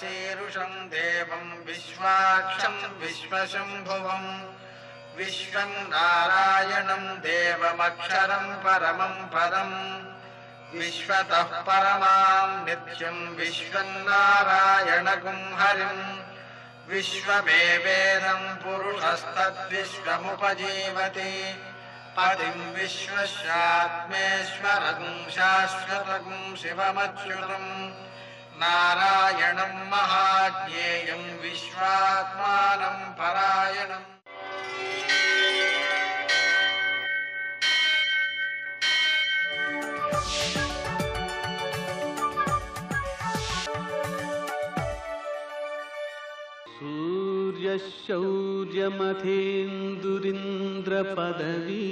शीरुषं देवं विश्वाक्षं विश्वशम्भुवं विश्वं नारायणं देवमक्षरं परमं पदं विश्वतः परमां नित्यं विश्वन्नारायणगुं हरिं विश्वमेवेदं पुरुषस्तद्विश्वमुपजीवति पतिं विश्वस्यात्मेश्वरं शाश्वतं शिवमच्युतं नारायणं महाज्ञेयं विश्वात्मानं परायणम्। सूर्यशौर्यमथेन्दुरिन्द्रपदवी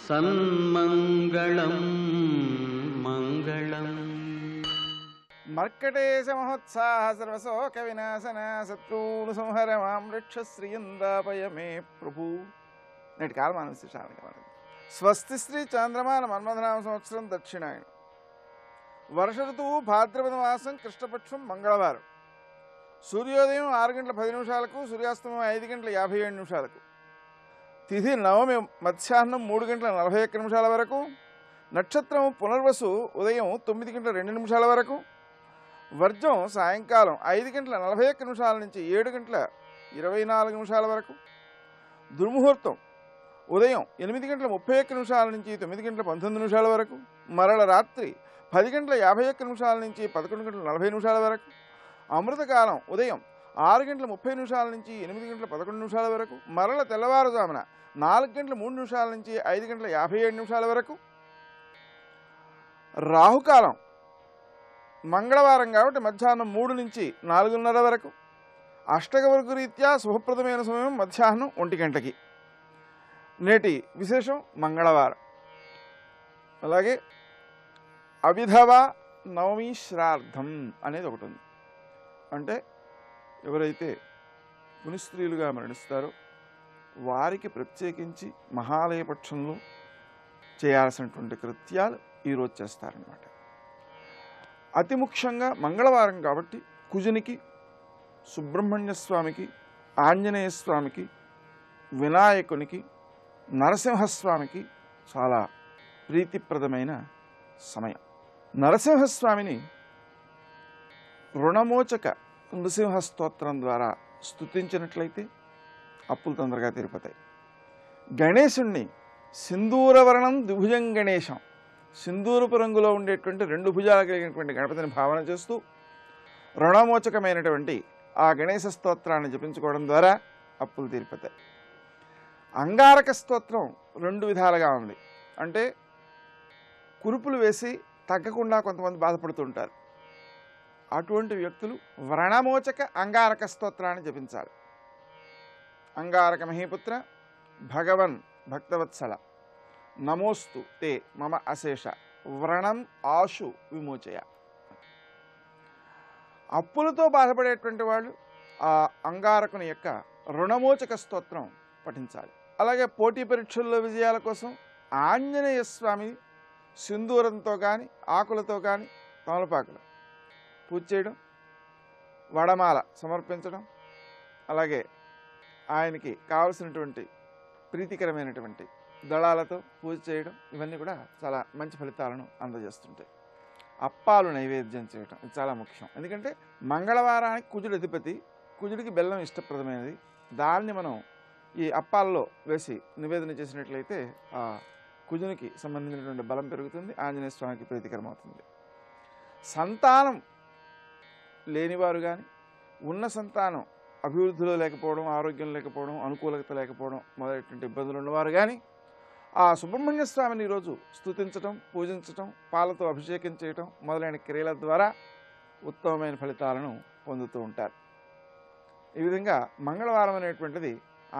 सन्मङ्गलं मङ्गलम्। మర్కటేశ మహోత్సాహ సర్వశోక వినాశన శత్రువులు సంహర మాం రక్ష శ్రీయందాపయ మే ప్రభు. నేటి కాలమాన విశేషాలు. స్వస్తి శ్రీ చాంద్రమాన మన్మథనామ సంవత్సరం దక్షిణాయనం. వర్ష ఋతువు భాద్రపద మాసం కృష్ణపక్షం మంగళవారం. సూర్యోదయం 6 గంటల 10 నిమిషాలకు, సూర్యాస్తమయం 5 గంటల 57 నిమిషాలకు. తిథి నవమి మధ్యాహ్నం 3 గంటల 41 నిమిషాల వరకు. నక్షత్రం పునర్వసు ఉదయం 9 గంటల 2 నిమిషాల వరకు. వర్జం సాయంకాలం 5 గంటల 41 నిమిషాల నుంచి 7 గంటల 24 నిమిషాల వరకు. దుర్ముహూర్తం ఉదయం 8 గంటల 31 నిమిషాల నుంచి 9 గంటల 19 నిమిషాల వరకు. మరల రాత్రి 10 గంటల 51 నిమిషాల నుంచి 11 గంటల 40 నిమిషాల వరకు. అమృతకాలం ఉదయం 6 గంటల 30 నిమిషాల నుంచి 8 గంటల 11 నిమిషాల వరకు. మరల తెల్లవారుజామున 4 గంటల 3 నిమిషాల నుంచి 5 గంటల 57 నిమిషాల వరకు. రాహుకాలం మంగళవారం కాబట్టి మధ్యాహ్నం 3 నుంచి 4:30 వరకు. అష్టగవర్గ రీత్యా శుభప్రదమైన సమయం మధ్యాహ్నం 1 గంటకి. నేటి విశేషం మంగళవారం. అలాగే అవిధవ నవమి శ్రార్థం అనేది ఒకటి ఉంది. అంటే ఎవరైతే పునిస్త్రీలుగా మరణిస్తారో వారికి ప్రత్యేకించి మహాలయ పక్షంలో చేయాల్సినటువంటి కృత్యాలు ఈరోజు చేస్తారన్నమాట. అతి ముఖ్యంగా మంగళవారం కాబట్టి కుజునికి, సుబ్రహ్మణ్య స్వామికి, ఆంజనేయ స్వామికి, వినాయకునికి, నరసింహస్వామికి చాలా ప్రీతిప్రదమైన సమయం. నరసింహస్వామిని రుణమోచక నృసింహ స్తోత్రం ద్వారా స్తుతించినట్లయితే అప్పులు తొందరగా తీరిపోతాయి. గణేశుణ్ణి సింధూరవర్ణం ద్విభుజం గణేశం, సింధూరపు రంగులో ఉండేటువంటి 2 భుజాలు కలిగినటువంటి గణపతిని భావన చేస్తూ రుణమోచకమైనటువంటి ఆ గణేశ స్తోత్రాన్ని జపించుకోవడం ద్వారా అప్పులు తీరిపోతాయి. అంగారక స్తోత్రం 2 విధాలుగా ఉంది. అంటే కురుపులు వేసి తగ్గకుండా కొంతమంది బాధపడుతుంటారు. అటువంటి వ్యక్తులు వ్రణమోచక అంగారక స్తోత్రాన్ని జపించాలి. అంగారక మహీపుత్ర భగవన్ భక్తవత్సల నమోస్తు తే మమ అశేష వ్రణం ఆశు విమోచయ. అప్పులతో బాధపడేటువంటి వాళ్ళు ఆ అంగారకుని యొక్క రుణమోచక స్తోత్రం పఠించాలి. అలాగే పోటీ పరీక్షల్లో విజయాల కోసం ఆంజనేయ స్వామి సింధూరంతో కానీ ఆకులతో కానీ తమలపాకులు పూజ చేయడం, వడమాల సమర్పించడం, అలాగే ఆయనకి కావలసినటువంటి ప్రీతికరమైనటువంటి దళాలతో పూజ చేయడం, ఇవన్నీ కూడా చాలా మంచి ఫలితాలను అందజేస్తుంటాయి. అప్పాలు నైవేద్యం చేయడం ఇది చాలా ముఖ్యం. ఎందుకంటే మంగళవారానికి కుజుడు అధిపతి, కుజుడికి బెల్లం ఇష్టప్రదమైనది. దాన్ని మనం ఈ అప్పాల్లో వేసి నివేదన చేసినట్లయితే ఆ కుజునికి సంబంధించినటువంటి బలం పెరుగుతుంది, ఆంజనేయ స్వామికి ప్రీతికరమవుతుంది. సంతానం లేనివారు కానీ, ఉన్న సంతానం అభివృద్ధిలో లేకపోవడం, ఆరోగ్యం లేకపోవడం, అనుకూలత లేకపోవడం మొదలైనటువంటి ఇబ్బందులు ఉన్నవారు కానీ ఆ సుబ్రహ్మణ్య స్వామిని ఈరోజు స్తుతించడం, పూజించడం, పాలతో అభిషేకం చేయటం మొదలైన క్రియల ద్వారా ఉత్తమమైన ఫలితాలను పొందుతూ ఉంటారు. ఈ విధంగా మంగళవారం అనేటువంటిది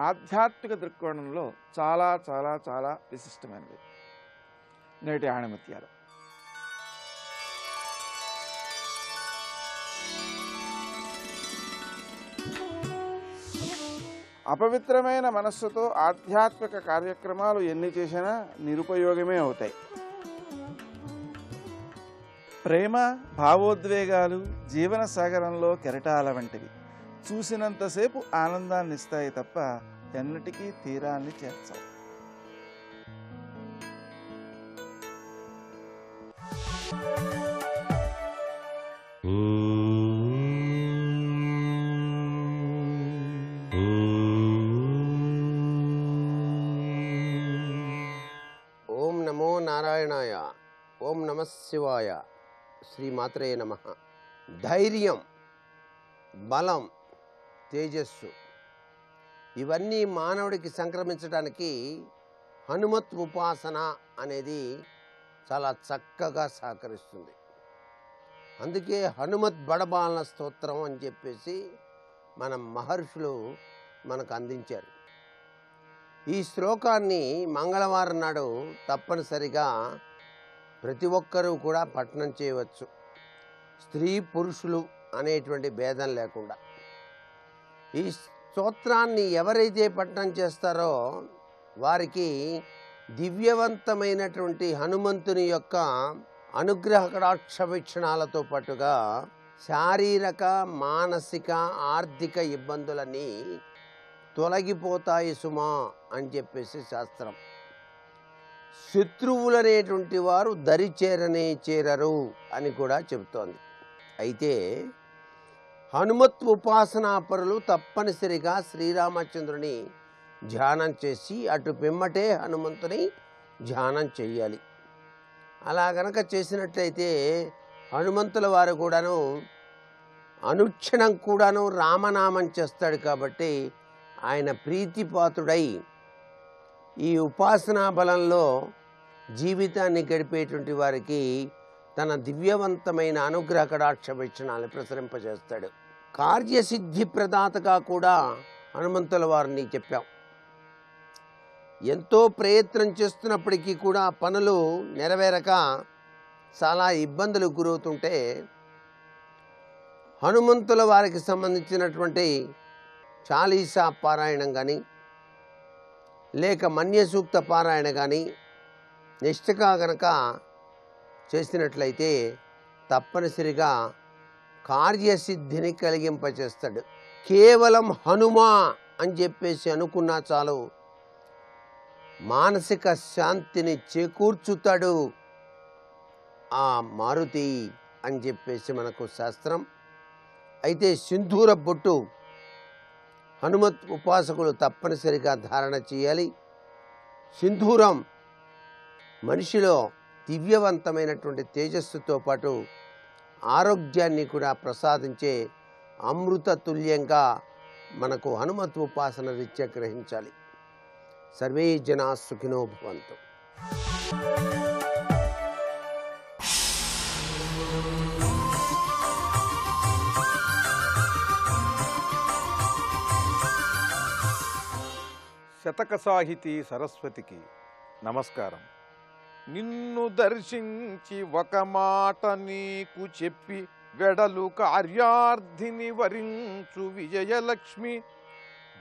ఆధ్యాత్మిక దృక్కోణంలో చాలా చాలా చాలా విశిష్టమైనది. నేటి ఆణిముత్యాలు. అపవిత్రమైన మనస్సుతో ఆధ్యాత్మిక కార్యక్రమాలు ఎన్ని చేసినా నిరుపయోగమే అవుతాయి. ప్రేమ భావోద్వేగాలు జీవన సాగరంలో కెరటాల వంటివి. చూసినంతసేపు ఆనందాన్ని ఇస్తాయి తప్ప ఎన్నటికీ తీరాన్ని చేర్చవు. ఓం నమో నారాయణాయ. ఓం నమ శివాయ. శ్రీమాత్రే నమ. ధైర్యం, బలం, తేజస్సు ఇవన్నీ మానవుడికి సంక్రమించడానికి హనుమత్ ఉపాసన అనేది చాలా చక్కగా సహకరిస్తుంది. అందుకే హనుమత్ బడబాలన స్తోత్రం అని చెప్పేసి మన మహర్షులు మనకు అందించారు. ఈ శ్లోకాన్ని మంగళవారం నాడు తప్పనిసరిగా ప్రతి ఒక్కరూ కూడా పఠనం చేయవచ్చు, స్త్రీ పురుషులు అనేటువంటి భేదం లేకుండా. ఈ స్తోత్రాన్ని ఎవరైతే పఠనం చేస్తారో వారికి దివ్యవంతమైనటువంటి హనుమంతుని యొక్క అనుగ్రహ కటాక్ష వీక్షణాలతో పాటుగా శారీరక, మానసిక, ఆర్థిక ఇబ్బందులన్నీ తొలగిపోతాయి సుమా అని చెప్పేసి శాస్త్రం. శత్రువులనేటువంటి వారు దరి చేరరు అని కూడా చెబుతోంది. అయితే హనుమత్ ఉపాసనాపరులు తప్పనిసరిగా శ్రీరామచంద్రుని ధ్యానం చేసి అటు పిమ్మటే హనుమంతుని ధ్యానం చేయాలి. అలా గనక చేసినట్లయితే హనుమంతుల వారు కూడాను అనుక్షణం కూడాను రామనామం చేస్తాడు. కాబట్టి ఆయన ప్రీతిపాత్రుడై ఈ ఉపాసనా బలంలో జీవితాన్ని గడిపేటువంటి వారికి తన దివ్యవంతమైన అనుగ్రహ కటాక్ష వీక్షణాలను ప్రసరింపజేస్తాడు. కార్యసిద్ధి ప్రదాతగా కూడా హనుమంతుల వారిని చెప్పాం. ఎంతో ప్రయత్నం చేస్తున్నప్పటికీ కూడా పనులు నెరవేరక చాలా ఇబ్బందులకు గురవుతుంటే హనుమంతుల వారికి సంబంధించినటువంటి చాలీసా పారాయణం కానీ లేక మన్య సూక్త పారాయణ కానీ నిష్ఠగా గనక చేసినట్లయితే తప్పనిసరిగా కార్యసిద్ధిని కలిగింపచేస్తాడు. కేవలం హనుమా అని చెప్పేసి అనుకున్నా చాలు, మానసిక శాంతిని చేకూర్చుతాడు ఆ మారుతి అని చెప్పేసి మనకు శాస్త్రం. అయితే సింధూర బొట్టు హనుమత్ ఉపాసకులు తప్పనిసరిగా ధారణ చేయాలి. సింధూరం మనిషిలో దివ్యవంతమైనటువంటి తేజస్సుతో పాటు ఆరోగ్యాన్ని కూడా ప్రసాదించే అమృత తుల్యంగా మనకు హనుమత్ ఉపాసన రీత్యా గ్రహించాలి. సర్వే జనా సుఖినో భవంతు. శతక సాహితీ సరస్వతికి నమస్కారం. నిన్ను దర్శించి ఒక మాట నీకు చెప్పి వెడలు కార్యార్థిని వరించు విజయలక్ష్మి,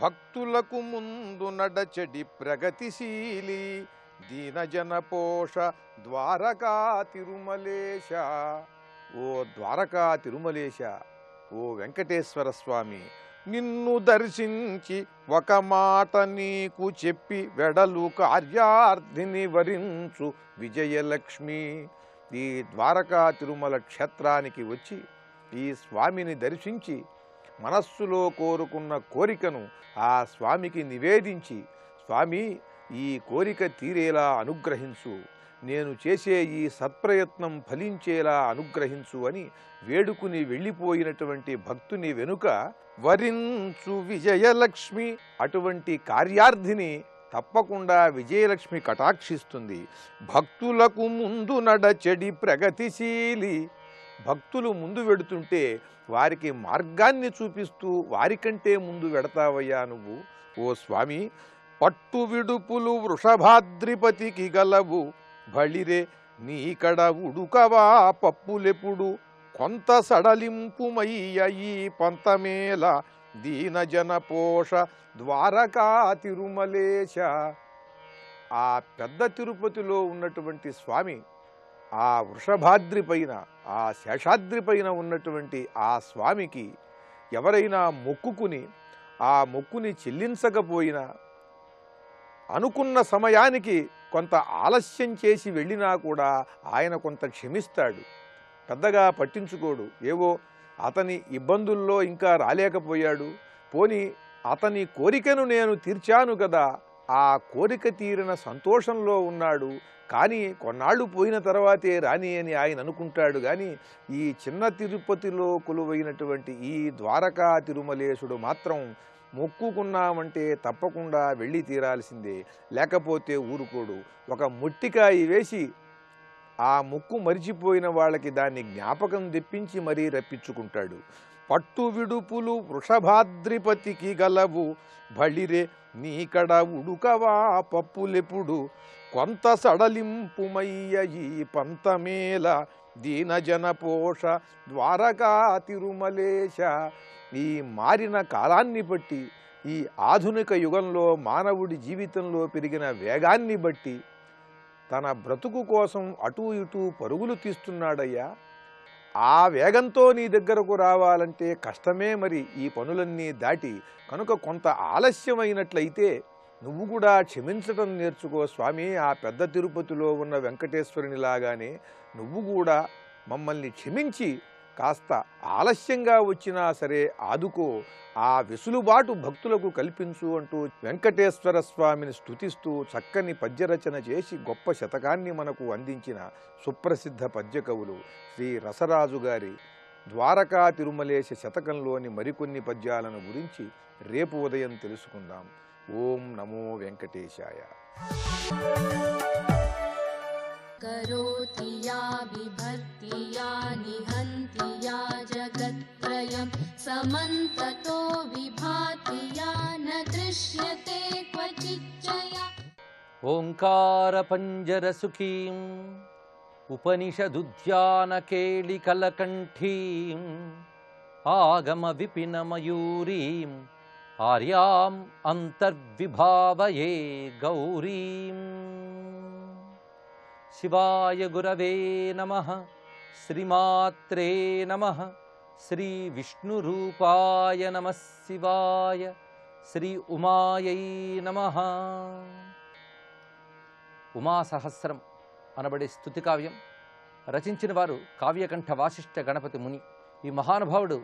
భక్తులకు ముందు నడచడి ప్రగతిశీలి దీనజన పోష ద్వారకా తిరుమలేశ. ఓ ద్వారకా తిరుమలేశ, ఓ వెంకటేశ్వర స్వామి, నిన్ను దర్శించి ఒక మాట నీకు చెప్పి వెడలు కార్యార్థిని వరించు విజయలక్ష్మి. ఈ ద్వారకా తిరుమల క్షేత్రానికి వచ్చి ఈ స్వామిని దర్శించి మనస్సులో కోరుకున్న కోరికను ఆ స్వామికి నివేదించి, స్వామి ఈ కోరిక తీరేలా అనుగ్రహించు, నేను చేసే ఈ సత్ప్రయత్నం ఫలించేలా అనుగ్రహించు అని వేడుకుని వెళ్ళిపోయినటువంటి భక్తుని వెనుక వరించు విజయలక్ష్మి, అటువంటి కార్యార్థిని తప్పకుండా విజయలక్ష్మి కటాక్షిస్తుంది. భక్తులకు ముందు నడచెడి ప్రగతిశీలి, భక్తులు ముందు వెడుతుంటే వారికి మార్గాన్ని చూపిస్తూ వారికంటే ముందు వెడతావయ్యా నువ్వు. ఓ స్వామి, పట్టు విడుపులు వృషభాద్రిపతికి గలవు, బళిరే నీకడ ఉడుకవా పప్పులెప్పుడు, కొంత సడలింపుమయ్య ఈ పంతమేల దీనజన పోష ద్వారకా తిరుమలేశ. ఆ పెద్ద తిరుపతిలో ఉన్నటువంటి స్వామి ఆ వృషభాద్రి పైన ఆ శేషాద్రి పైన ఉన్నటువంటి ఆ స్వామికి ఎవరైనా మొక్కుకుని ఆ మొక్కుని చెల్లించకపోయినా అనుకున్న సమయానికి కొంత ఆలస్యం చేసి వెళ్ళినా కూడా ఆయన కొంత క్షమిస్తాడు, పెద్దగా పట్టించుకోడు. ఏవో అతని ఇబ్బందుల్లో ఇంకా రాలేకపోయాడు, పోని అతని కోరికను నేను తీర్చాను కదా, ఆ కోరిక తీరిన సంతోషంలో ఉన్నాడు, కానీ కొన్నాళ్ళు పోయిన తర్వాతే రాని అని ఆయన అనుకుంటాడు. కానీ ఈ చిన్న తిరుపతిలో కొలువైనటువంటి ఈ ద్వారకా తిరుమలేశుడు మాత్రం మొక్కుకున్నామంటే తప్పకుండా వెళ్ళి తీరాల్సిందే, లేకపోతే ఊరుకోడు. ఒక మొట్టికాయ వేసి ఆ మొక్కు మరిచిపోయిన వాళ్ళకి దాన్ని జ్ఞాపకం తెప్పించి మరీ రప్పించుకుంటాడు. పట్టు విడుపులు వృషభాద్రిపతికి గలవు బళిరే నీకడ ఉడుకవా పప్పులెప్పుడు కొంత సడలింపుమయ్య ఈ పంతమేల దీనజన పోష ద్వారకా తిరుమలేశ. ఈ మారిన కాలాన్ని బట్టి, ఈ ఆధునిక యుగంలో మానవుడి జీవితంలో పెరిగిన వేగాన్ని బట్టి తన బ్రతుకు కోసం అటూ ఇటూ పరుగులు తీస్తున్నాడయ్యా. ఆ వేగంతో నీ దగ్గరకు రావాలంటే కష్టమే మరి ఈ పనులన్నీ దాటి. కనుక కొంత ఆలస్యమైనట్లయితే నువ్వు కూడా క్షమించటం నేర్చుకో స్వామి. ఆ పెద్ద తిరుపతిలో ఉన్న వెంకటేశ్వరునిలాగానే నువ్వు కూడా మమ్మల్ని క్షమించి కాస్త ఆలస్యంగా వచ్చినా సరే ఆదుకో, ఆ వెసులుబాటు భక్తులకు కల్పించు అంటూ వెంకటేశ్వర స్వామిని స్తుతిస్తూ చక్కని పద్యరచన చేసి గొప్ప శతకాన్ని మనకు అందించిన సుప్రసిద్ధ పద్యకవులు శ్రీ రసరాజు గారి ద్వారకా తిరుమలేశ శతకంలోని మరికొన్ని పద్యాలను గురించి రేపు ఉదయం తెలుసుకుందాం. ఓం నమో వెంకటేశాయ. करोति या बिभर्ति या निहन्ति या जगत्त्रयं समन्ततो विभाति या न दृश्यते क्वचिच्चया. ओङ्कारपञ्जरसुखीम् उपनिषदुद्यानकेलिकलकण्ठीम् आगमविपिनमयूरीम् आर्याम् अन्तर्विभावये गौरीम्. शिवाय गुरवे नमः. श्रीमात्रे नमः. श्री विष्णुरूपाय नमः शिवाय. श्री उमायै नमः. ఉమాసహస్రం అనబడే స్తుతి కావ్యం రచించిన వారు కావ్యకంఠ వాసిష్ఠ గణపతి ముని. ఈ మహానుభావుడు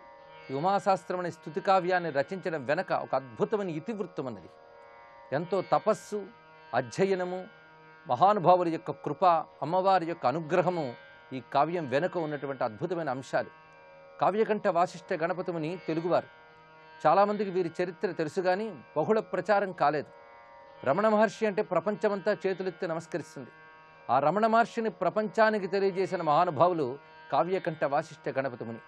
ఈ ఉమాసహస్రం అనే స్తుతి కావ్యాన్ని రచించడం వెనక ఒక అద్భుతమైన ఇతివృత్తం అన్నది. ఎంతో తపస్సు, అధ్యయనము, మహానుభావుల యొక్క కృప, అమ్మవారి యొక్క అనుగ్రహము ఈ కావ్యం వెనుక ఉన్నటువంటి అద్భుతమైన అంశాలు. కావ్యకంఠ వాసిష్ఠ గణపతి ముని తెలుగువారు. చాలామందికి వీరి చరిత్ర తెలుసు కానీ బహుళ ప్రచారం కాలేదు. రమణ మహర్షి అంటే ప్రపంచమంతా చేతులెత్తి నమస్కరిస్తుంది. ఆ రమణ మహర్షిని ప్రపంచానికి తెలియజేసిన మహానుభావులు కావ్యకంఠ వాసిష్ఠ గణపతి ముని.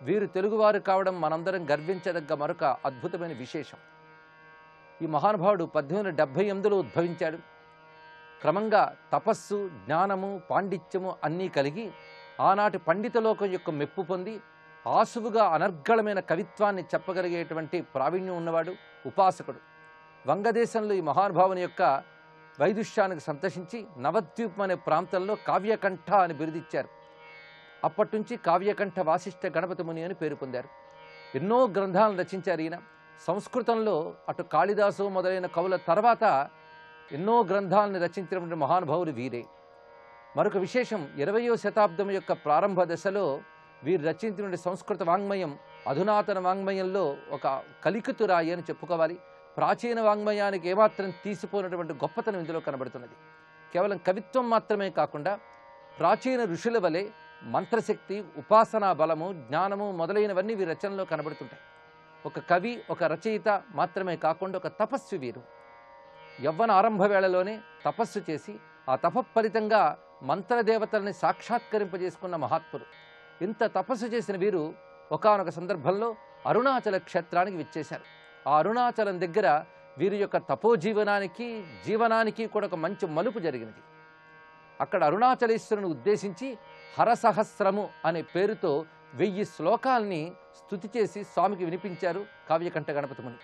వీరు తెలుగువారు కావడం మనందరం గర్వించదగ్గ మరొక అద్భుతమైన విశేషం. ఈ మహానుభావుడు 1878లో ఉద్భవించాడు. క్రమంగా తపస్సు, జ్ఞానము, పాండిత్యము అన్నీ కలిగి ఆనాటి పండితలోకం యొక్క మెప్పు పొంది ఆసువుగా అనర్గళమైన కవిత్వాన్ని చెప్పగలిగేటువంటి ప్రావీణ్యం ఉన్నవాడు, ఉపాసకుడు. వంగదేశంలో ఈ మహానుభావుని యొక్క వైదుష్యానికి సంతోషించి నవద్వీపం అనే ప్రాంతంలో కావ్యకంఠ అని బిరుదిచ్చారు. అప్పటి నుంచి కావ్యకంఠ వాసిష్ఠ గణపతి ముని అని పేరు పొందారు. ఎన్నో గ్రంథాలను రచించారు ఈయన. సంస్కృతంలో అటు కాళిదాసు మొదలైన కవుల తర్వాత ఎన్నో గ్రంథాలను రచించినటువంటి మహానుభావులు వీరే. మరొక విశేషం, 20వ శతాబ్దం యొక్క ప్రారంభ దశలో వీరు రచించినటువంటి సంస్కృత వాంగ్మయం అధునాతన వాంగ్మయంలో ఒక కలికితురాయి అని చెప్పుకోవాలి. ప్రాచీన వాంగ్మయానికి ఏమాత్రం తీసిపోయినటువంటి గొప్పతనం ఇందులో కనబడుతున్నది. కేవలం కవిత్వం మాత్రమే కాకుండా ప్రాచీన ఋషుల వలె మంత్రశక్తి, ఉపాసనా బలము, జ్ఞానము మొదలైనవన్నీ వీరి రచనలో కనబడుతుంటాయి. ఒక కవి, ఒక రచయిత మాత్రమే కాకుండా ఒక తపస్వి వీరు. యవ్వన ఆరంభ వేళలోనే తపస్సు చేసి ఆ తపఫలితంగా మంత్రదేవతల్ని సాక్షాత్కరింపజేసుకున్న మహాత్ములు. ఇంత తపస్సు చేసిన వీరు ఒకానొక సందర్భంలో అరుణాచల క్షేత్రానికి విచ్చేశారు. ఆ అరుణాచలం దగ్గర వీరి యొక్క తపోజీవనానికి, జీవనానికి కూడా ఒక మంచి మలుపు జరిగినది. అక్కడ అరుణాచలేశ్వరుని ఉద్దేశించి హరసహస్రము అనే పేరుతో 1000 శ్లోకాల్ని స్తుతి చేసి స్వామికి వినిపించారు కావ్యకంఠ గణపతి ముని.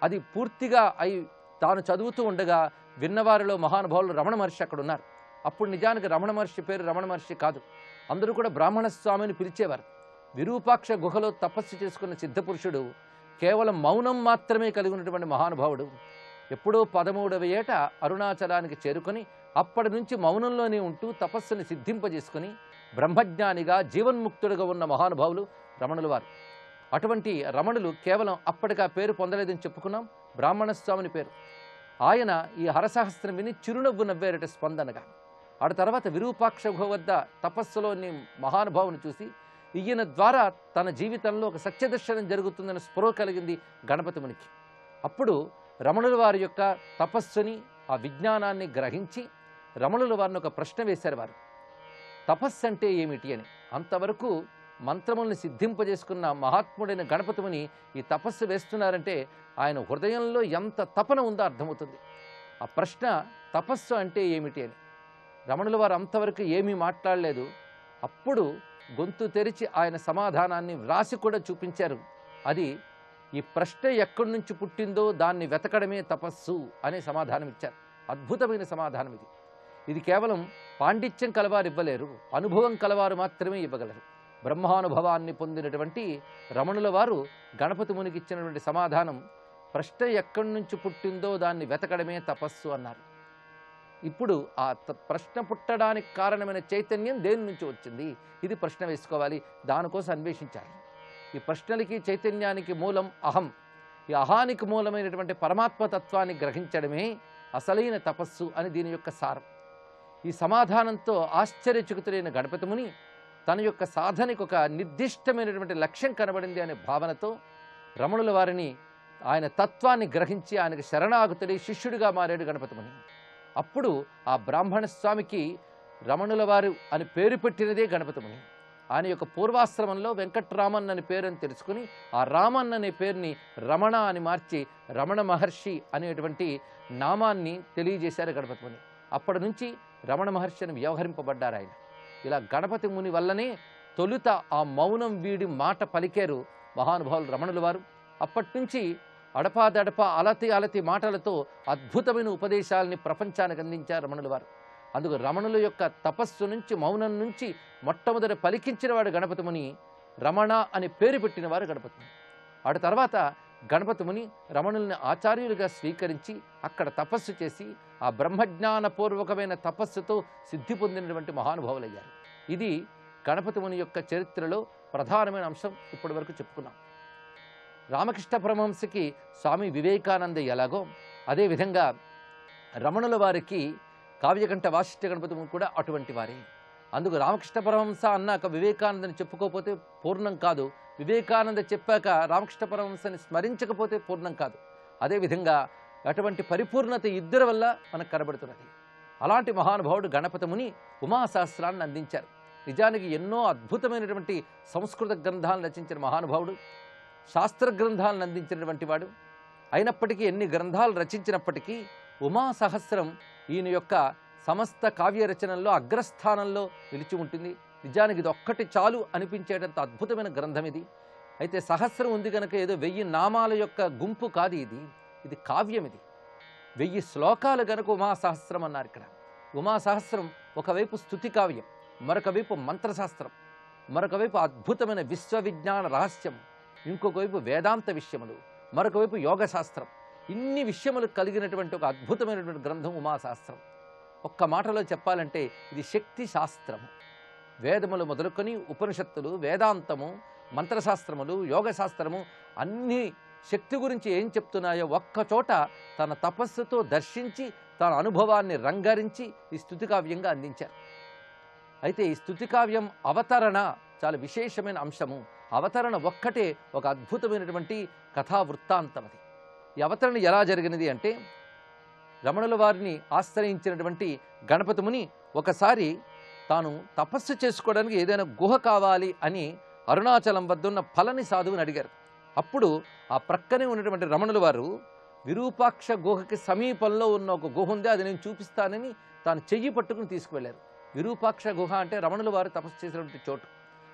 అది పూర్తిగా అయి తాను చదువుతూ ఉండగా విన్నవారిలో మహానుభావులు రమణ మహర్షి అక్కడ ఉన్నారు. అప్పుడు నిజానికి రమణ మహర్షి పేరు రమణ మహర్షి కాదు. అందరూ కూడా బ్రాహ్మణ స్వామిని పిలిచేవారు. విరూపాక్ష గుహలో తపస్సు చేసుకున్న సిద్ధపురుషుడు కేవలం మౌనం మాత్రమే కలిగి ఉన్నటువంటి మహానుభావుడు. ఎప్పుడో 13వ ఏట అరుణాచలానికి చేరుకొని అప్పటి నుంచి మౌనంలోనే ఉంటూ తపస్సుని సిద్ధింపజేసుకుని బ్రహ్మజ్ఞానిగా జీవన్ముక్తుడిగా ఉన్న మహానుభావులు రమణుల వారు. అటువంటి రమణులు కేవలం అప్పటికా పేరు పొందలేదని చెప్పుకున్నాం, బ్రాహ్మణ స్వామిని పేరు. ఆయన ఈ హరసహస్రం విని చిరునవ్వు నవ్వేరట స్పందనగా. ఆ తర్వాత విరూపాక్ష గుహ వద్ద తపస్సులోని మహానుభావుని చూసి ఈయన ద్వారా తన జీవితంలో ఒక సత్యదర్శనం జరుగుతుందని స్పృహ కలిగింది గణపతి మునికి. అప్పుడు రమణుల వారి యొక్క తపస్సుని, ఆ విజ్ఞానాన్ని గ్రహించి రమణుల వారిని ఒక ప్రశ్న వేశారు వారు, తపస్సు అంటే ఏమిటి అని. అంతవరకు మంత్రముల్ని సిద్ధింపజేసుకున్న మహాత్ముడైన గణపతి ముని ఈ తపస్సు వేస్తున్నారంటే ఆయన హృదయంలో ఎంత తపన ఉందో అర్థమవుతుంది. ఆ ప్రశ్న తపస్సు అంటే ఏమిటి అని. రమణుల వారు అంతవరకు ఏమీ మాట్లాడలేదు. అప్పుడు గొంతు తెరిచి ఆయన సమాధానాన్ని వ్రాసి కూడా చూపించారు. అది ఈ ప్రశ్న ఎక్కడి నుంచి పుట్టిందో దాన్ని వెతకడమే తపస్సు అనే సమాధానం ఇచ్చారు. అద్భుతమైన సమాధానం ఇది. ఇది కేవలం పాండిత్యం కలవారు ఇవ్వలేరు, అనుభవం కలవారు మాత్రమే ఇవ్వగలరు. బ్రహ్మానుభవాన్ని పొందినటువంటి రమణుల వారు గణపతి మునికి ఇచ్చినటువంటి సమాధానం, ప్రశ్న ఎక్కడి నుంచి పుట్టిందో దాన్ని వెతకడమే తపస్సు అన్నారు. ఇప్పుడు ఆ ప్రశ్న పుట్టడానికి కారణమైన చైతన్యం దేని నుంచి వచ్చింది, ఇది ప్రశ్న వేసుకోవాలి, దానికోసం అన్వేషించాలి. ఈ ప్రశ్నలకి చైతన్యానికి మూలం అహం. ఈ అహానికి మూలమైనటువంటి పరమాత్మతత్వాన్ని గ్రహించడమే అసలైన తపస్సు అని దీని యొక్క సారం. ఈ సమాధానంతో ఆశ్చర్యచకితుడైన గణపతి ముని తన యొక్క సాధనకు ఒక నిర్దిష్టమైనటువంటి లక్ష్యం కనబడింది అనే భావనతో రమణుల వారిని, ఆయన తత్వాన్ని గ్రహించి ఆయనకు శరణాగతుడి శిష్యుడిగా మారాడు గణపతి ముని. అప్పుడు ఆ బ్రాహ్మణ స్వామికి రమణుల వారు అని పేరు పెట్టినదే గణపతి ముని. ఆయన యొక్క పూర్వాశ్రమంలో వెంకట్రామన్ అని పేరుని తెలుసుకుని ఆ రామన్ అనే పేరుని రమణ అని మార్చి రమణ మహర్షి అనేటువంటి నామాన్ని తెలియజేశారు గణపతి ముని. అప్పటి నుంచి రమణ మహర్షి అని వ్యవహరింపబడ్డారు ఆయన. ఇలా గణపతి ముని వల్లనే తొలుత ఆ మౌనం వీడి మాట పలికారు మహానుభావులు రమణుల వారు. అప్పటి నుంచి అడపాదడపా అలతి మాటలతో అద్భుతమైన ఉపదేశాలని ప్రపంచానికి అందించారు రమణుల వారు. అందుకు రమణుల యొక్క తపస్సు నుంచి, మౌనం నుంచి మొట్టమొదట పలికించిన వాడు గణపతి ముని. రమణ అని పేరు పెట్టినవారు గణపతి ముని. ఆ తర్వాత గణపతి ముని రమణుల్ని ఆచార్యులుగా స్వీకరించి అక్కడ తపస్సు చేసి ఆ బ్రహ్మజ్ఞానపూర్వకమైన తపస్సుతో సిద్ధి పొందినటువంటి మహానుభావులయ్యారు. ఇది గణపతి ముని యొక్క చరిత్రలో ప్రధానమైన అంశం. ఇప్పటి వరకు చెప్పుకున్నాం. రామకృష్ణ పరమహంసకి స్వామి వివేకానంద ఎలాగో అదేవిధంగా రమణుల వారికి కావ్యకంఠ వాసిష్ఠ గణపతి ముని కూడా అటువంటి వారే. అందుకు రామకృష్ణ పరమహంస అన్నాక వివేకానందని చెప్పుకోకపోతే పూర్ణం కాదు, వివేకానంద చెప్పాక రామకృష్ణ పరమహంసని స్మరించకపోతే పూర్ణం కాదు. అదేవిధంగా అటువంటి పరిపూర్ణత ఇద్దరి వల్ల మనకు కనబడుతున్నది. అలాంటి మహానుభావుడు గణపతి ముని ఉమాసహస్రాన్ని అందించారు. నిజానికి ఎన్నో అద్భుతమైనటువంటి సంస్కృత గ్రంథాలను రచించిన మహానుభావుడు, శాస్త్ర గ్రంథాలను అందించినటువంటి వాడు. అయినప్పటికీ ఎన్ని గ్రంథాలు రచించినప్పటికీ ఉమాసహస్రం ఈయన యొక్క సమస్త కావ్య రచనల్లో అగ్రస్థానంలో నిలిచి ఉంటుంది. నిజానికి ఇది ఒక్కటి చాలు అనిపించేటంత అద్భుతమైన గ్రంథం ఇది. అయితే సహస్రం ఉంది కనుక ఏదో 1000 నామాల యొక్క గుంపు కాదు ఇది కావ్యం. ఇది 1000 శ్లోకాలు గనుక ఉమాసహస్రం అన్నారు. ఇక్కడ ఉమాసహస్రం ఒకవైపు స్తుతి కావ్యం, మరొక వైపు మంత్రశాస్త్రం, మరొక వైపు అద్భుతమైన విశ్వవిజ్ఞాన రహస్యం, ఇంకొక వైపు వేదాంత విషయములు, మరొక వైపు యోగశాస్త్రం. ఇన్ని విషయములు కలిగినటువంటి ఒక అద్భుతమైనటువంటి గ్రంథం ఉమాసహస్రం. ఒక్క మాటలో చెప్పాలంటే ఇది శక్తి శాస్త్రము. వేదములు మొదలుకొని ఉపనిషత్తులు, వేదాంతము, మంత్రశాస్త్రములు, యోగశాస్త్రము అన్ని శక్తి గురించి ఏం చెప్తున్నాయో ఒక్కచోట తన తపస్సుతో దర్శించి తన అనుభవాన్ని రంగరించి ఈ స్తుతికావ్యంగా అందించారు. అయితే ఈ స్తుతికావ్యం అవతరణ చాలా విశేషమైన అంశము. అవతరణ ఒక్కటే ఒక అద్భుతమైనటువంటి కథా వృత్తాంతం. అది ఈ అవతరణ ఎలా జరిగినది అంటే, రమణుల వారిని ఆశ్రయించినటువంటి గణపతి ముని ఒకసారి తాను తపస్సు చేసుకోవడానికి ఏదైనా గుహ కావాలి అని అరుణాచలం వద్ద ఉన్న ఫలని సాధువుని అడిగారు. అప్పుడు ఆ ప్రక్కనే ఉన్నటువంటి రమణుల వారు విరూపాక్ష గుహకి సమీపంలో ఉన్న ఒక గుహ ఉంది, అది నేను చూపిస్తానని తాను చెయ్యి పట్టుకుని తీసుకువెళ్ళారు. విరూపాక్ష గుహ అంటే రమణుల వారు తపస్సు చేసినటువంటి చోటు.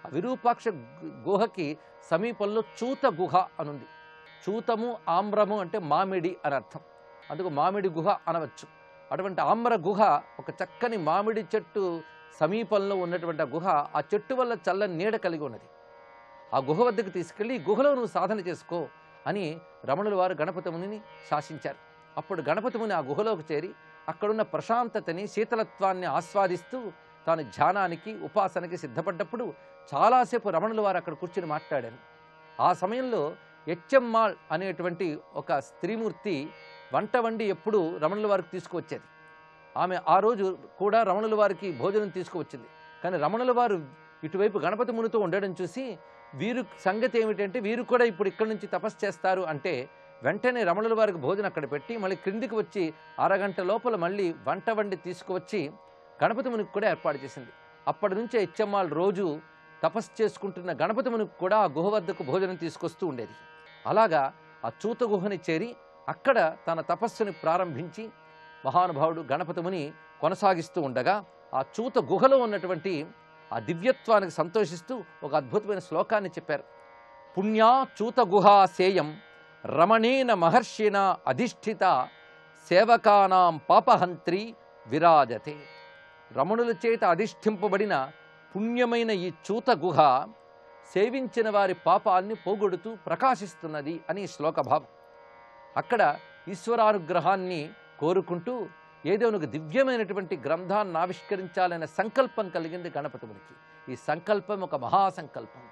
ఆ విరూపాక్ష గుహకి సమీపంలో చూత గుహ అనుంది. చూతము ఆమ్రము అంటే మామిడి అని అర్థం, అందుకు మామిడి గుహ అనవచ్చు. అటువంటి ఆమ్ర గుహ ఒక చక్కని మామిడి చెట్టు సమీపంలో ఉన్నటువంటి ఆ గుహ ఆ చెట్టు వల్ల చల్లని నీడ కలిగి ఉన్నది. ఆ గుహ వద్దకు తీసుకెళ్ళి ఈ గుహలో నువ్వు సాధన చేసుకో అని రమణుల వారు గణపతి మునిని శాసించారు. అప్పుడు గణపతి ముని ఆ గుహలోకి చేరి అక్కడున్న ప్రశాంతతని, శీతలత్వాన్ని ఆస్వాదిస్తూ తాను ధ్యానానికి, ఉపాసనకి సిద్ధపడ్డప్పుడు చాలాసేపు రమణుల వారు అక్కడ కూర్చుని మాట్లాడారు. ఆ సమయంలో ఎచ్చెమ్మాళ్ అనేటువంటి ఒక స్త్రీమూర్తి వంట వండి ఎప్పుడు రమణుల వారికి తీసుకువచ్చేది. ఆమె ఆ రోజు కూడా రమణుల వారికి భోజనం తీసుకువచ్చింది. కానీ రమణుల వారు ఇటువైపు గణపతి మునితో ఉండడం చూసి వీరు సంగతి ఏమిటంటే వీరు కూడా ఇప్పుడు ఇక్కడి నుంచి తపస్సు చేస్తారు అంటే వెంటనే రమణుల వారికి భోజనం అక్కడ పెట్టి మళ్ళీ క్రిందికి వచ్చి అరగంట లోపల మళ్ళీ వంట వండి తీసుకువచ్చి గణపతి మునికి కూడా ఏర్పాటు చేసింది. అప్పటి నుంచే ఎచ్చెమ్మాళ్ రోజు తపస్సు చేసుకుంటున్న గణపతి మునికి కూడా ఆ గుహ వద్దకు భోజనం తీసుకొస్తూ ఉండేది. అలాగా ఆ చూత గుహని చేరి అక్కడ తన తపస్సుని ప్రారంభించి మహానుభావుడు గణపతి ముని కొనసాగిస్తూ ఉండగా ఆ చూత గుహలో ఉన్నటువంటి ఆ దివ్యత్వానికి సంతోషిస్తూ ఒక అద్భుతమైన శ్లోకాన్ని చెప్పారు. పుణ్యా చూత గుహా సేయం రమణేన మహర్షిణ అధిష్ఠిత సేవకానాం పాపహంత్రి విరాజతే. రమణుల చేత అధిష్ఠింపబడిన పుణ్యమైన ఈ చూత గుహ సేవించిన వారి పాపాన్ని పోగొడుతూ ప్రకాశిస్తున్నది అని శ్లోకభావం. అక్కడ ఈశ్వరానుగ్రహాన్ని కోరుకుంటూ ఏదో ఒక దివ్యమైనటువంటి గ్రంథాన్ని ఆవిష్కరించాలనే సంకల్పం కలిగింది గణపతి మునికి. ఈ సంకల్పం ఒక మహాసంకల్పం.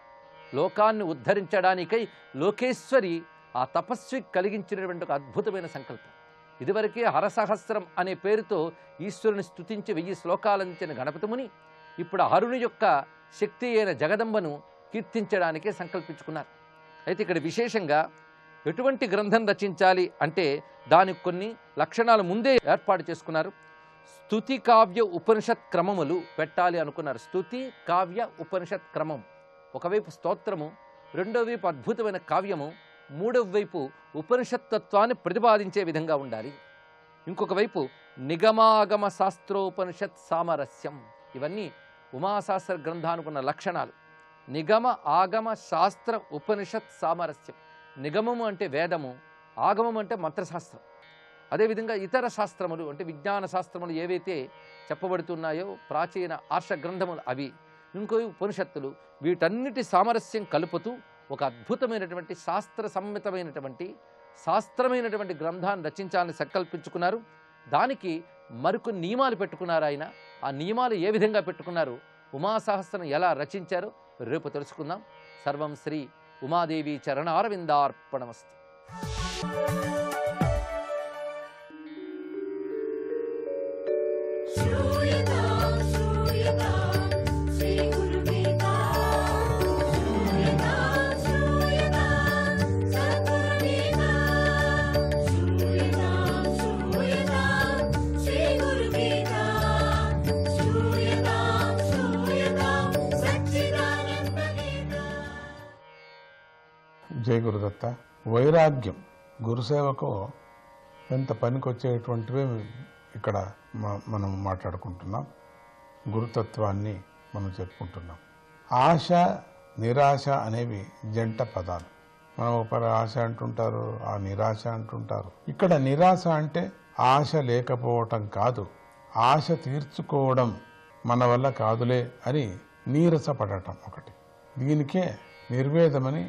లోకాన్ని ఉద్ధరించడానికై లోకేశ్వరి ఆ తపస్వి కలిగించినటువంటి ఒక అద్భుతమైన సంకల్పం. ఇదివరకే హరసహస్రం అనే పేరుతో ఈశ్వరుని స్తుతించి 1000 శ్లోకాలందించిన గణపతి ముని ఇప్పుడు హరుని యొక్క శక్తి అయిన జగదంబను కీర్తించడానికే సంకల్పించుకున్నారు. అయితే ఇక్కడ విశేషంగా ఎటువంటి గ్రంథం రచించాలి అంటే దానికి కొన్ని లక్షణాలు ముందే ఏర్పాటు చేసుకున్నారు. స్తుతి కావ్య ఉపనిషత్ క్రమములు పెట్టాలి అనుకున్నారు. స్తుతి కావ్య ఉపనిషత్ క్రమం, ఒకవైపు స్తోత్రము, రెండో వైపు అద్భుతమైన కావ్యము, మూడవ వైపు ఉపనిషత్తత్వాన్ని ప్రతిపాదించే విధంగా ఉండాలి. ఇంకొక వైపు నిగమాగమ శాస్త్రోపనిషత్ సామరస్యం. ఇవన్నీ ఉమాశాస్త్ర గ్రంథానుకున్న లక్షణాలు. నిగమ ఆగమ శాస్త్ర ఉపనిషత్ సామరస్యం. నిగమము అంటే వేదము, ఆగమం అంటే మంత్రశాస్త్రం. అదేవిధంగా ఇతర శాస్త్రములు అంటే విజ్ఞాన శాస్త్రములు ఏవైతే చెప్పబడుతున్నాయో ప్రాచీన ఆర్ష గ్రంథములు అవి, ఇంకో ఉపనిషత్తులు, వీటన్నిటి సామరస్యం కలుపుతూ ఒక అద్భుతమైనటువంటి శాస్త్రమైనటువంటి గ్రంథాన్ని రచించాలని సంకల్పించుకున్నారు. దానికి మరికొన్ని నియమాలు పెట్టుకున్నారు ఆయన. ఆ నియమాలు ఏ విధంగా పెట్టుకున్నారు, ఉమాసహస్రం ఎలా రచించారో రేపు తెలుసుకుందాం. సర్వం శ్రీ ఉమాదేవి చరణారవిందార్పణమస్తు. జయ గురుదత్త. వైరాగ్యం గురుసేవకు ఎంత పనికొచ్చేటువంటివే ఇక్కడ మనం మాట్లాడుకుంటున్నాం. గురుతత్వాన్ని మనం చెప్పుకుంటున్నాం. ఆశ నిరాశ అనేవి జంట పదాలు. మనం ఒకరి ఆశ అంటుంటారు, ఆ నిరాశ అంటుంటారు. ఇక్కడ నిరాశ అంటే ఆశ లేకపోవటం కాదు, ఆశ తీర్చుకోవడం మన వల్ల కాదులే అని నీరసపడటం ఒకటి. దీనికే నిర్వేదమని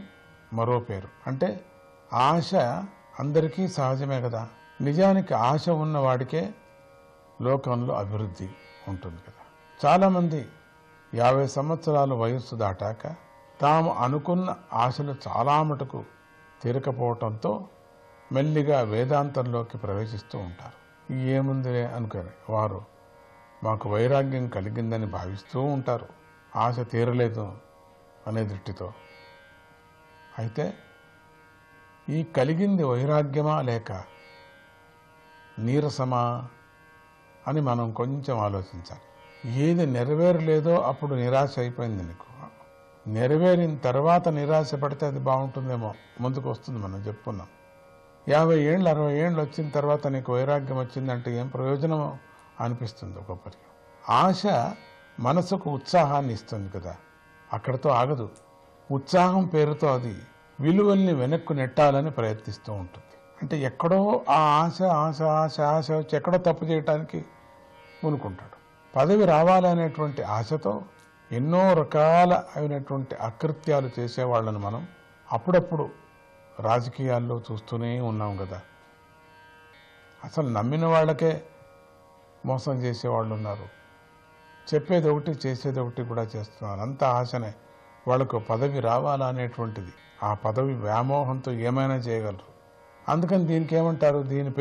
మరో పేరు. అంటే ఆశ అందరికీ సహజమే కదా. నిజానికి ఆశ ఉన్నవాడికే లోకంలో అభివృద్ధి ఉంటుంది కదా. చాలామంది 50 సంవత్సరాల వయస్సు దాటాక తాము అనుకున్న ఆశలు చాలా మటుకు తీరకపోవటంతో మెల్లిగా వేదాంతంలోకి ప్రవేశిస్తూ ఉంటారు. ఏముందిలే అనుకొని వారు మాకు వైరాగ్యం కలిగిందని భావిస్తూ ఉంటారు, ఆశ తీరలేదు అనే దృష్టితో. అయితే ఈ కలిగింది వైరాగ్యమా లేక నీరసమా అని మనం కొంచెం ఆలోచించాలి. ఏది నెరవేరలేదో అప్పుడు నిరాశ అయిపోయింది నీకు. నెరవేరిన తర్వాత నిరాశ పడితే అది బాగుంటుందేమో, ముందుకు వస్తుంది. మనం చెప్పుకున్నాం 50 ఏళ్ళు 60 ఏళ్ళు వచ్చిన తర్వాత నీకు వైరాగ్యం వచ్చిందంటే ఏం ప్రయోజనమో అనిపిస్తుంది ఒక్కొక్కరికి. ఆశ మనసుకు ఉత్సాహాన్ని ఇస్తుంది కదా, అక్కడితో ఆగదు. ఉత్సాహం పేరుతో అది విలువల్ని వెనక్కు నెట్టాలని ప్రయత్నిస్తూ ఉంటుంది. అంటే ఎక్కడో ఆ ఆశ ఆశ ఆశ ఆశ వచ్చి ఎక్కడో తప్పు చేయటానికి పూనుకుంటాడు. పదవి రావాలనేటువంటి ఆశతో ఎన్నో రకాల అయినటువంటి అకృత్యాలు చేసేవాళ్ళను మనం అప్పుడప్పుడు రాజకీయాల్లో చూస్తూనే ఉన్నాం కదా. అసలు నమ్మిన వాళ్ళకే మోసం చేసేవాళ్ళు ఉన్నారు. చెప్పేది ఒకటి చేసేది ఒకటి కూడా చేస్తున్నారు. అంత ఆశనే. వాళ్ళకు పదవి రావాలా అనేటువంటిది. ఆ పదవి వ్యామోహంతో ఏమైనా చేయగలరు. అందుకని దీనికి ఏమంటారు, దీని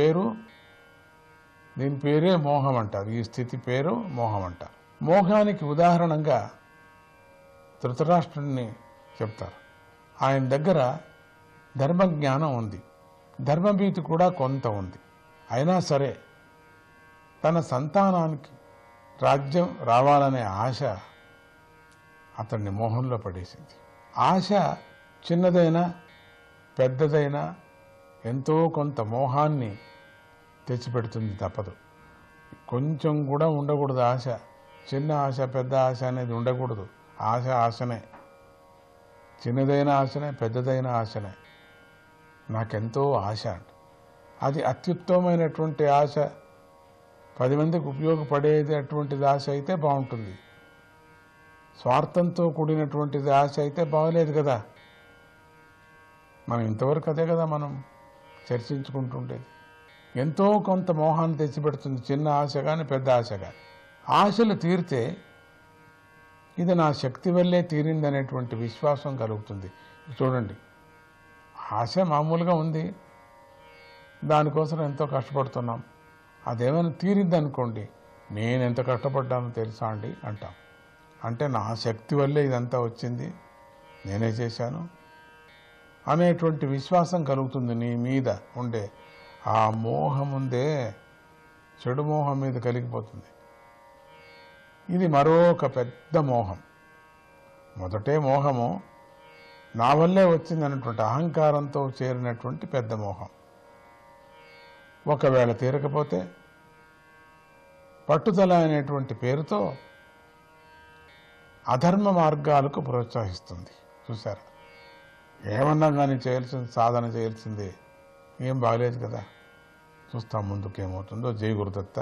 పేరే మోహం అంటారు. ఈ స్థితి పేరు మోహం అంటారు. మోహానికి ఉదాహరణగా ధృతరాష్ట్రుడిని చెప్తారు. ఆయన దగ్గర ధర్మజ్ఞానం ఉంది, ధర్మభీతి కూడా కొంత ఉంది. అయినా సరే తన సంతానానికి రాజ్యం రావాలనే ఆశ అతన్ని మోహంలో పడేసింది. ఆశ చిన్నదైనా పెద్దదైనా ఎంతో కొంత మోహాన్ని తెచ్చిపెడుతుంది, తప్పదు. కొంచెం కూడా ఉండకూడదు ఆశ. చిన్న ఆశ పెద్ద ఆశ అనేది ఉండకూడదు. ఆశ ఆశనే, చిన్నదైన ఆశనే పెద్దదైన ఆశనే. నాకెంతో ఆశ అంట. అది అత్యుత్తమమైనటువంటి ఆశ, 10 మందికి ఉపయోగపడేది అటువంటిది ఆశ అయితే బాగుంటుంది. స్వార్థంతో కూడినటువంటిది ఆశ అయితే బాగలేదు కదా. మనం ఇంతవరకు అదే కదా మనం చర్చించుకుంటుండేది. ఎంతో కొంత మోహాన్ని తెచ్చిపెడుతుంది, చిన్న ఆశ కానీ పెద్ద ఆశ కానీ. ఆశలు తీరితే ఇది నా శక్తి వల్లే తీరిందనేటువంటి విశ్వాసం కలుగుతుంది. చూడండి, ఆశ మామూలుగా ఉంది, దానికోసం ఎంతో కష్టపడుతున్నాం. అదేమైనా తీరిద్దనుకోండి, నేను ఎంత కష్టపడ్డానో తెలుసా అండి అంటాం. అంటే నా శక్తి వల్లే ఇదంతా వచ్చింది, నేనే చేశాను అనేటువంటి విశ్వాసం కలుగుతుంది. నీ మీద ఉండే ఆ మోహం ఉందే, చెడు మోహం మీద కలిగిపోతుంది. ఇది మరొక పెద్ద మోహం. మొదటే మోహము నా వల్లే వచ్చింది అన్నటువంటి అహంకారంతో చేరినటువంటి పెద్ద మోహం. ఒకవేళ తీరకపోతే పట్టుదల అనేటువంటి పేరుతో అధర్మ మార్గాలకు ప్రోత్సహిస్తుంది. చూసారా, ఏమన్నా కానీ చేయాల్సింది, సాధన చేయాల్సిందే, ఏం బాగలేదు కదా. చూస్తాం ముందుకేమవుతుందో. జై గురుదత్త.